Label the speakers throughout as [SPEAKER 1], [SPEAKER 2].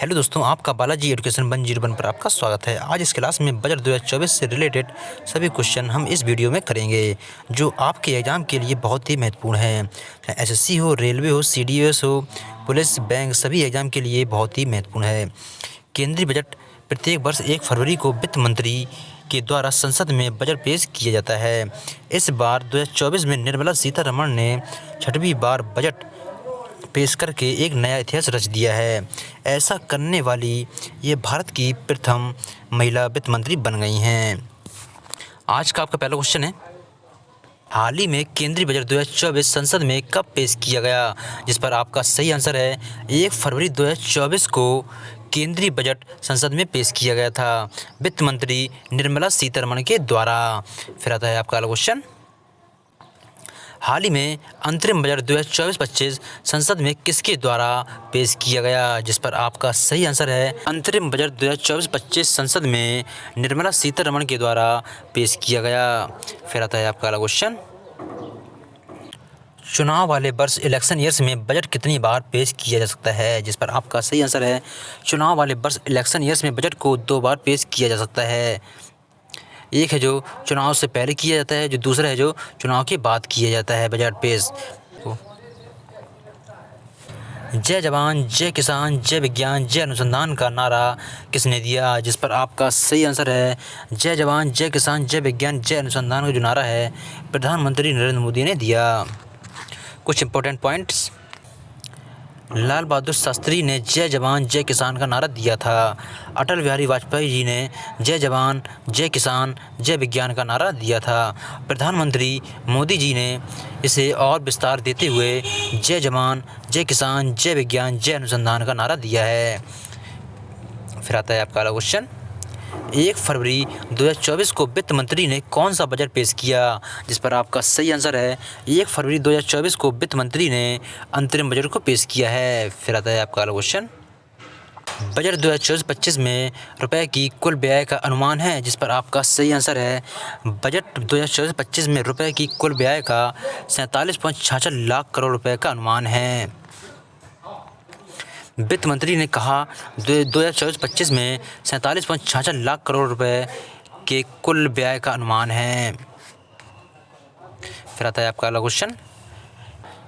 [SPEAKER 1] Hello दोस्तों, आपका Balaji education 101 पर आपका स्वागत है। आज इस क्लास में बजट 2024 से रिलेटेड सभी क्वेश्चन हम इस वीडियो में करेंगे, जो आपके एग्ज़ाम के लिए बहुत ही महत्वपूर्ण है। एसएससी हो, रेलवे हो, सीडीएस हो, पुलिस, बैंक, सभी एग्ज़ाम के लिए बहुत ही महत्वपूर्ण है। केंद्रीय बजट प्रत्येक वर्ष 1 फरवरी को वित्त मंत्री के द्वारा संसद में बजट पेश किया जाता है। इस बार 2024 में निर्मला सीतारमण ने 6वीं बार बजट पेश करके एक नया इतिहास रच दिया है। ऐसा करने वाली ये भारत की प्रथम महिला वित्त मंत्री बन गई हैं। आज का आपका पहला क्वेश्चन है, हाल ही में केंद्रीय बजट 2024 संसद में कब पेश किया गया? जिस पर आपका सही आंसर है 1 फरवरी 2024 को केंद्रीय बजट संसद में पेश किया गया था, वित्त मंत्री निर्मला सीतारमण के द्वारा। फिर आता है आपका अगला क्वेश्चन, हाल ही में अंतरिम बजट 2024-25 संसद में किसके द्वारा पेश किया गया? जिस पर आपका सही आंसर है अंतरिम बजट 2024-25 संसद में निर्मला सीतारमण के द्वारा पेश किया गया। फिर आता है आपका अगला क्वेश्चन, चुनाव वाले वर्ष इलेक्शन ईयर्स में बजट कितनी बार पेश किया जा सकता है? जिस पर आपका सही आंसर है चुनाव वाले वर्ष इलेक्शन ईयर्स में बजट को 2 बार पेश किया जा सकता है। एक है जो चुनाव से पहले किया जाता है, जो दूसरा है जो चुनाव के बाद किया जाता है बजट पेश। जय जवान, जय किसान, जय विज्ञान, जय अनुसंधान का नारा किसने दिया? जिस पर आपका सही आंसर है जय जवान, जय किसान, जय विज्ञान, जय अनुसंधान का जो नारा है प्रधानमंत्री नरेंद्र मोदी ने दिया। कुछ इंपॉर्टेंट पॉइंट्स, लाल बहादुर शास्त्री ने जय जवान जय किसान का नारा दिया था। अटल बिहारी वाजपेयी जी ने जय जवान जय किसान जय विज्ञान का नारा दिया था। प्रधानमंत्री मोदी जी ने इसे और विस्तार देते हुए जय जवान जय किसान जय विज्ञान जय अनुसंधान का नारा दिया है। फिर आता है आपका अगला क्वेश्चन, 1 फरवरी 2024 को वित्त मंत्री ने कौन सा बजट पेश किया? जिस पर आपका सही आंसर है 1 फरवरी 2024 को वित्त मंत्री ने अंतरिम बजट को पेश किया है। फिर आता है आपका अगला क्वेश्चन, बजट 2024-25 में रुपए की कुल व्यय का अनुमान है? जिस पर आपका सही आंसर है बजट 2024-25 में रुपए की कुल व्यय का 47.66 लाख करोड़ रुपए का अनुमान है। वित्त मंत्री ने कहा 2024-25 में 47.66 लाख करोड़ रुपए के कुल व्यय का अनुमान है। फिर आता है आपका अगला क्वेश्चन,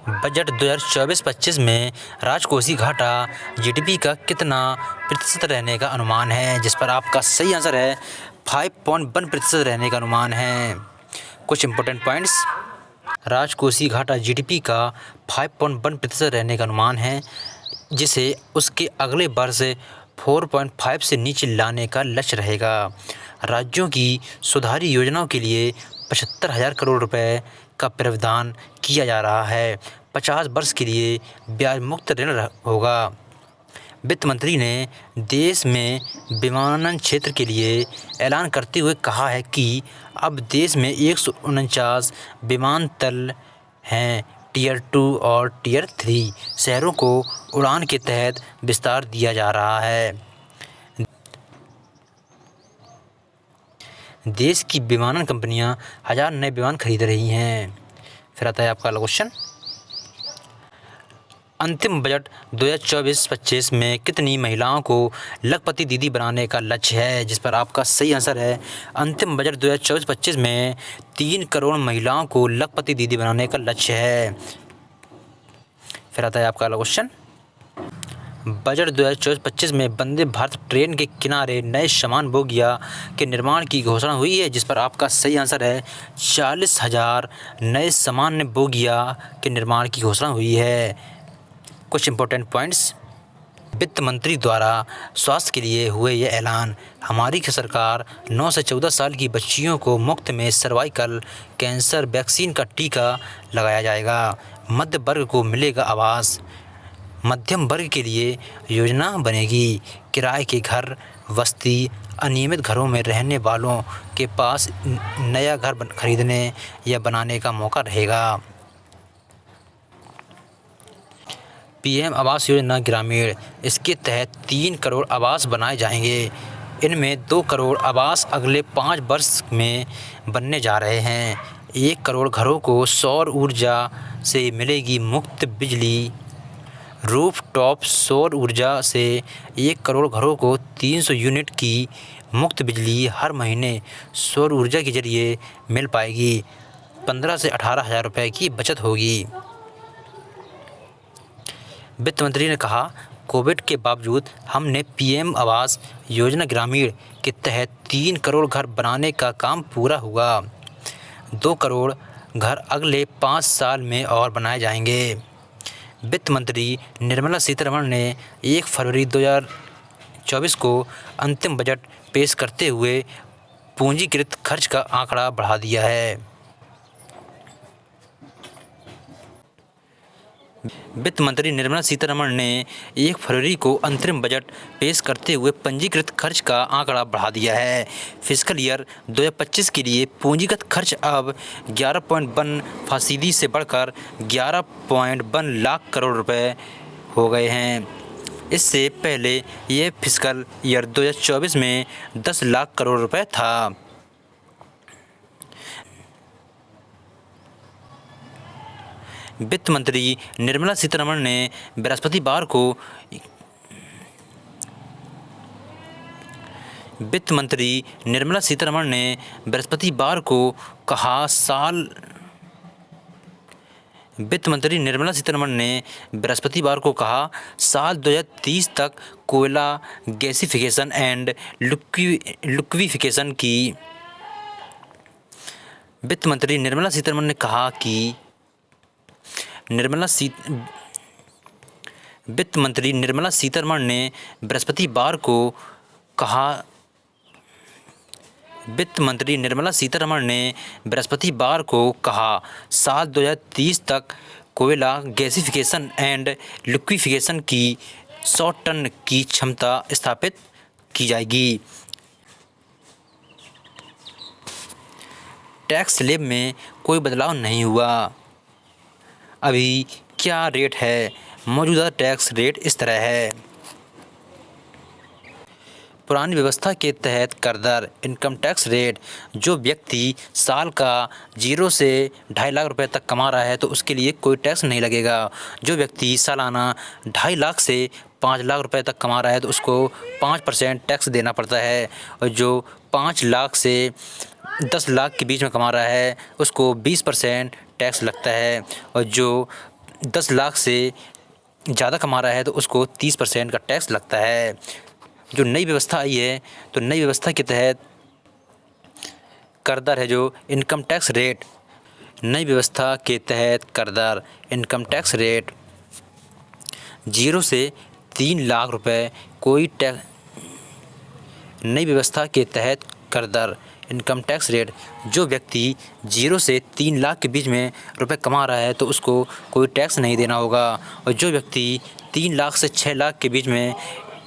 [SPEAKER 1] बजट 2024-25 में राजकोषीय घाटा जीडीपी का कितना प्रतिशत रहने का अनुमान है? जिस पर आपका सही आंसर है 5.1% रहने का अनुमान है। कुछ इंपॉर्टेंट पॉइंट्स, राजकोषीय घाटा जीडीपी का 5.1% रहने का अनुमान है, जिसे उसके अगले वर्ष 4.5 से नीचे लाने का लक्ष्य रहेगा। राज्यों की सुधारी योजनाओं के लिए 75,000 करोड़ रुपए का प्रावधान किया जा रहा है। 50 वर्ष के लिए ब्याज मुक्त ऋण होगा। वित्त मंत्री ने देश में विमानन क्षेत्र के लिए ऐलान करते हुए कहा है कि अब देश में 149 विमानतल हैं। टियर 2 और टियर 3 शहरों को उड़ान के तहत विस्तार दिया जा रहा है। देश की विमानन कंपनियां 1000 नए विमान खरीद रही हैं। फिर आता है आपका अगला क्वेश्चन, अंतिम बजट 2024-25 में कितनी महिलाओं को लखपति दीदी बनाने का लक्ष्य है? जिस पर आपका सही आंसर है अंतिम बजट 2024-25 में 3 करोड़ महिलाओं को लखपति दीदी बनाने का लक्ष्य है। फिर आता है आपका अगला क्वेश्चन, बजट 2024-25 में वंदे भारत ट्रेन के किनारे नए सामान बोगिया के निर्माण की घोषणा हुई है। जिस पर आपका सही आंसर है 40,000 नए सामान्य बोगिया के निर्माण की घोषणा हुई है। कुछ इंपॉर्टेंट पॉइंट्स, वित्त मंत्री द्वारा स्वास्थ्य के लिए हुए यह ऐलान, हमारी सरकार 9 से 14 साल की बच्चियों को मुफ्त में सर्वाइकल कैंसर वैक्सीन का टीका लगाया जाएगा। मध्य वर्ग को मिलेगा आवास, मध्यम वर्ग के लिए योजना बनेगी। किराए के घर, बस्ती, अनियमित घरों में रहने वालों के पास नया घर खरीदने या बनाने का मौका रहेगा। पीएम आवास योजना ग्रामीण, इसके तहत 3 करोड़ आवास बनाए जाएंगे। इनमें 2 करोड़ आवास अगले 5 वर्ष में बनने जा रहे हैं। 1 करोड़ घरों को सौर ऊर्जा से मिलेगी मुफ्त बिजली। रूफटॉप सौर ऊर्जा से 1 करोड़ घरों को 300 यूनिट की मुफ्त बिजली हर महीने सौर ऊर्जा के जरिए मिल पाएगी। 15 से 18 हज़ार रुपये की बचत होगी। वित्त मंत्री ने कहा, कोविड के बावजूद हमने पीएम आवास योजना ग्रामीण के तहत 3 करोड़ घर बनाने का काम पूरा हुआ। 2 करोड़ घर अगले 5 साल में और बनाए जाएंगे। वित्त मंत्री निर्मला सीतारमण ने 1 फरवरी 2024 को अंतिम बजट पेश करते हुए पूंजीकृत खर्च का आंकड़ा बढ़ा दिया है। वित्त मंत्री निर्मला सीतारमण ने 1 फरवरी को अंतरिम बजट पेश करते हुए पंजीकृत खर्च का आंकड़ा बढ़ा दिया है। फिस्कल ईयर 2025 के लिए पूंजीगत खर्च अब 11.1% से बढ़कर 11.1 लाख करोड़ रुपए हो गए हैं। इससे पहले ये फिस्कल ईयर 2024 में 10 लाख करोड़ रुपए था। वित्त मंत्री निर्मला सीतारमण ने बृहस्पतिवार को कहा, साल 2030 तक कोयला गैसिफिकेशन एंड लिक्विफिकेशन की। वित्त मंत्री निर्मला सीतारमण ने कहा कि वित्त मंत्री निर्मला सीतारमण ने बृहस्पतिवार को कहा, साल 2030 तक कोयला गैसिफिकेशन एंड लिक्विफिकेशन की 100 टन की क्षमता स्थापित की जाएगी। टैक्स स्लैब में कोई बदलाव नहीं हुआ। अभी क्या रेट है? मौजूदा टैक्स रेट इस तरह है। पुरानी व्यवस्था के तहत कर दर इनकम टैक्स रेट, जो व्यक्ति साल का 0 से 2.5 लाख रुपए तक कमा रहा है तो उसके लिए कोई टैक्स नहीं लगेगा। जो व्यक्ति सालाना 2.5 लाख से 5 लाख रुपए तक कमा रहा है तो उसको 5% टैक्स देना पड़ता है, और जो 5 लाख से 10 लाख के बीच में कमा रहा है उसको 20% टैक्स लगता है, और जो 10 लाख से ज़्यादा कमा रहा है तो उसको 30% का टैक्स लगता है। जो नई व्यवस्था आई है तो नई व्यवस्था के तहत कर दर है जो इनकम टैक्स रेट, नई व्यवस्था के तहत कर दर इनकम टैक्स रेट 0 से 3 लाख रुपए कोई टैक्स। नई व्यवस्था के तहत कर दर इनकम टैक्स रेट, जो व्यक्ति 0 से 3 लाख के बीच में रुपए कमा रहा है तो उसको कोई टैक्स नहीं देना होगा, और जो व्यक्ति 3 लाख से 6 लाख के बीच में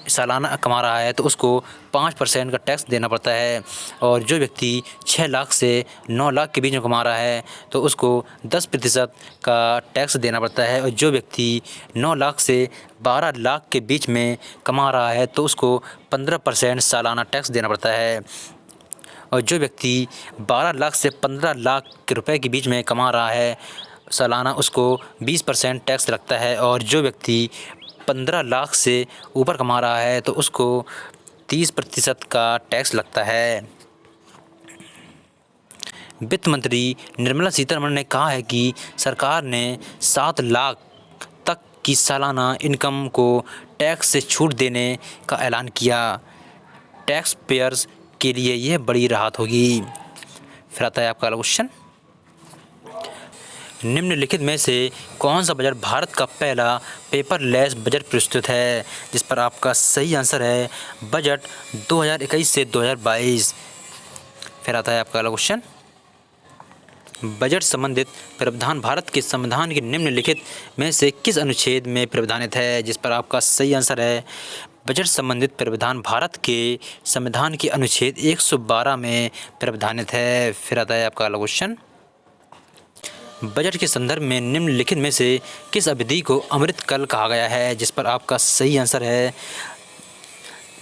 [SPEAKER 1] सालाना कमा रहा है तो उसको 5% का टैक्स देना पड़ता है, और जो व्यक्ति 6 लाख से 9 लाख के बीच में कमा रहा है तो उसको 10% का टैक्स देना पड़ता है, और जो व्यक्ति 9 लाख से 12 लाख के बीच में कमा रहा है तो उसको 15% सालाना टैक्स देना पड़ता है, और जो व्यक्ति 12 लाख से 15 लाख के रुपए के बीच में कमा रहा है सालाना उसको 20% टैक्स लगता है, और जो व्यक्ति 15 लाख से ऊपर कमा रहा है तो उसको 30% का टैक्स लगता है। वित्त मंत्री निर्मला सीतारमण ने कहा है कि सरकार ने 7 लाख तक की सालाना इनकम को टैक्स से छूट देने का ऐलान किया। टैक्स पेयर्स के लिए यह बड़ी राहत होगी। फिर आता है आपका अगला क्वेश्चन, निम्नलिखित में से कौन सा बजट भारत का पहला पेपरलेस बजट प्रस्तुत है? जिस पर आपका सही आंसर है बजट 2021 से 2022। फिर आता है आपका अगला क्वेश्चन, बजट संबंधित प्रावधान भारत के संविधान के निम्नलिखित में से किस अनुच्छेद में प्रावधानित है? जिस पर आपका सही आंसर है बजट संबंधित प्रावधान भारत के संविधान के अनुच्छेद 112 में प्रावधानित है। फिर आता है आपका अगला क्वेश्चन, बजट के संदर्भ में निम्नलिखित में से किस अवधि को अमृतकाल कहा गया है? जिस पर आपका सही आंसर है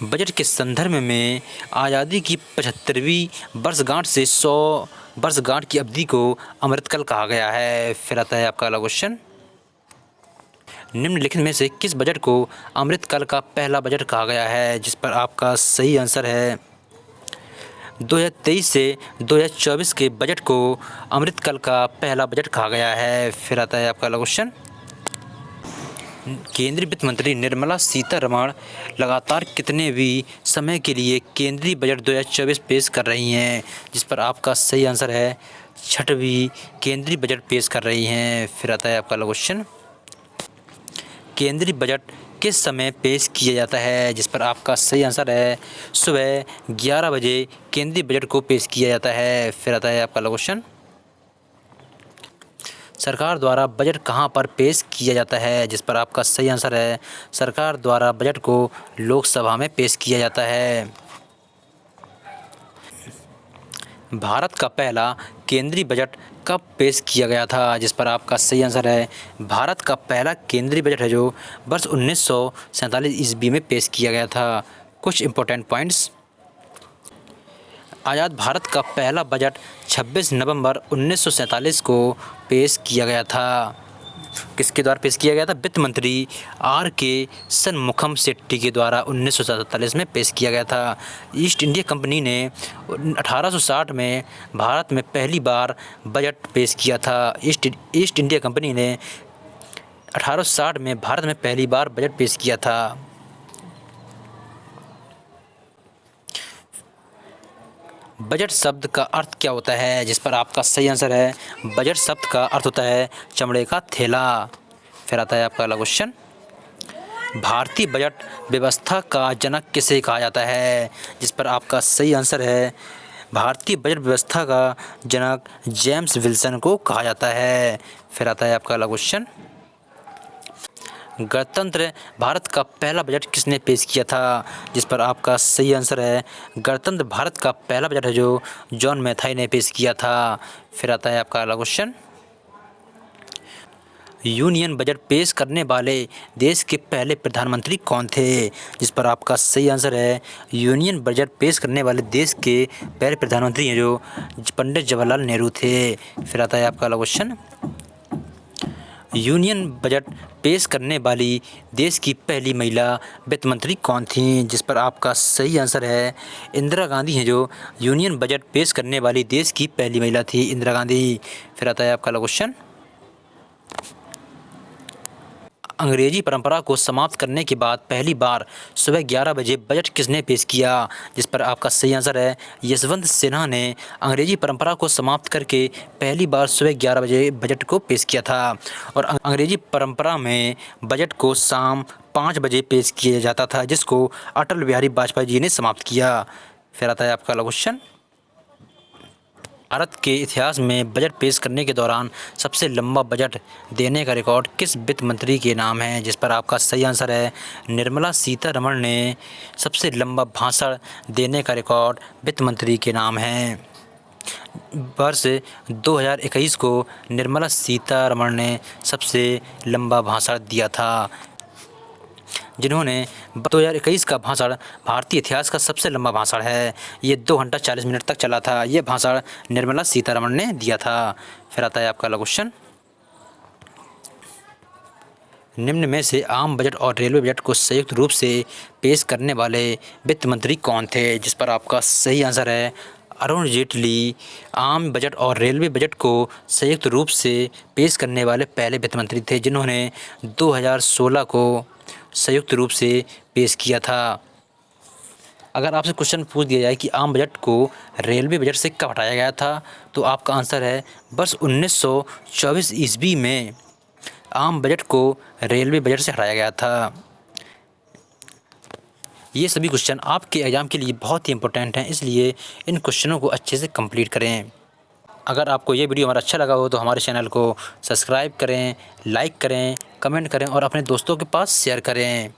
[SPEAKER 1] बजट के संदर्भ में आज़ादी की 75वीं वर्षगांठ से 100 वर्षगांठ की अवधि को अमृतकाल कहा गया है। फिर आता है आपका अगला क्वेश्चन, निम्नलिखित में से किस बजट को अमृतकाल का पहला बजट कहा गया है, जिस पर आपका सही आंसर है 2023 से 2024 के बजट को अमृतकाल का पहला बजट कहा गया है। फिर आता है आपका अगला क्वेश्चन। केंद्रीय वित्त मंत्री निर्मला सीतारमण लगातार कितनेवीं समय के लिए केंद्रीय बजट 2024 पेश कर रही हैं, जिस पर आपका सही आंसर है 6वीं केंद्रीय बजट पेश कर रही हैं। फिर आता है आपका अगला क्वेश्चन। केंद्रीय बजट किस समय पेश किया जाता है, जिस पर आपका सही आंसर है सुबह 11 बजे केंद्रीय बजट को पेश किया जाता है। फिर आता है आपका अगला क्वेश्चन। सरकार द्वारा बजट कहां पर पेश किया जाता है, जिस पर आपका सही आंसर है सरकार द्वारा बजट को लोकसभा में पेश किया जाता है। भारत का पहला केंद्रीय बजट कब पेश किया गया था, जिस पर आपका सही आंसर है भारत का पहला केंद्रीय बजट है जो वर्ष 1947 ईस्वी में पेश किया गया था। कुछ इंपॉर्टेंट पॉइंट्स। आज़ाद भारत का पहला बजट 26 नवंबर 1947 को पेश किया गया था। किसके द्वारा पेश किया गया था? वित्त मंत्री R.K. शनमुखम शेट्टी के द्वारा 1947 में पेश किया गया था। ईस्ट इंडिया कंपनी ने 1860 में भारत में पहली बार बजट पेश किया था। ईस्ट इंडिया कंपनी ने 1860 में भारत में पहली बार बजट पेश किया था। बजट शब्द का अर्थ क्या होता है, जिस पर आपका सही आंसर है बजट शब्द का अर्थ होता है चमड़े का थैला। फिर आता है आपका अगला क्वेश्चन। भारतीय बजट व्यवस्था का जनक किसे कहा जाता है, जिस पर आपका सही आंसर है भारतीय बजट व्यवस्था का जनक जेम्स विल्सन को कहा जाता है। फिर आता है आपका अगला क्वेश्चन। गणतंत्र भारत का पहला बजट किसने पेश किया था, जिस पर आपका सही आंसर है गणतंत्र भारत का पहला बजट है जो जॉन मैथाई ने पेश किया था। फिर आता है आपका अगला क्वेश्चन। यूनियन बजट पेश करने वाले देश के पहले प्रधानमंत्री कौन थे, जिस पर आपका सही आंसर है यूनियन बजट पेश करने वाले देश के पहले प्रधानमंत्री हैं जो पंडित जवाहरलाल नेहरू थे। फिर आता है आपका अगला क्वेश्चन। यूनियन बजट पेश करने वाली देश की पहली महिला वित्त मंत्री कौन थी, जिस पर आपका सही आंसर है इंदिरा गांधी हैं जो यूनियन बजट पेश करने वाली देश की पहली महिला थी इंदिरा गांधी। फिर आता है आपका अगला क्वेश्चन। अंग्रेजी परंपरा को समाप्त करने के बाद पहली बार सुबह 11 बजे बजट किसने पेश किया, जिस पर आपका सही आंसर है यशवंत सिन्हा ने अंग्रेजी परंपरा को समाप्त करके पहली बार सुबह 11 बजे बजट को पेश किया था। और अंग्रेजी परंपरा में बजट को शाम 5 बजे पेश किया जाता था, जिसको अटल बिहारी वाजपेयी जी ने समाप्त किया। फिर आता है आपका अगला क्वेश्चन। भारत के इतिहास में बजट पेश करने के दौरान सबसे लंबा बजट देने का रिकॉर्ड किस वित्त मंत्री के नाम है, जिस पर आपका सही आंसर है निर्मला सीतारमण ने सबसे लंबा भाषण देने का रिकॉर्ड वित्त मंत्री के नाम है। वर्ष 2021 को निर्मला सीतारमण ने सबसे लंबा भाषण दिया था, जिन्होंने 2021 का भाषण भारतीय इतिहास का सबसे लंबा भाषण है। ये 2 घंटा 40 मिनट तक चला था। ये भाषण निर्मला सीतारमण ने दिया था। फिर आता है आपका अगला क्वेश्चन। निम्न में से आम बजट और रेलवे बजट को संयुक्त रूप से पेश करने वाले वित्त मंत्री कौन थे, जिस पर आपका सही आंसर है अरुण जेटली आम बजट और रेलवे बजट को संयुक्त रूप से पेश करने वाले पहले वित्त मंत्री थे, जिन्होंने 2016 को संयुक्त रूप से पेश किया था। अगर आपसे क्वेश्चन पूछ दिया जाए कि आम बजट को रेलवे बजट से कब हटाया गया था, तो आपका आंसर है वर्ष 1924 ईस्वी में आम बजट को रेलवे बजट से हटाया गया था। ये सभी क्वेश्चन आपके एग्ज़ाम के लिए बहुत ही इंपॉर्टेंट हैं, इसलिए इन क्वेश्चनों को अच्छे से कंप्लीट करें। अगर आपको ये वीडियो हमारा अच्छा लगा हो तो हमारे चैनल को सब्सक्राइब करें, लाइक करें, कमेंट करें और अपने दोस्तों के पास शेयर करें।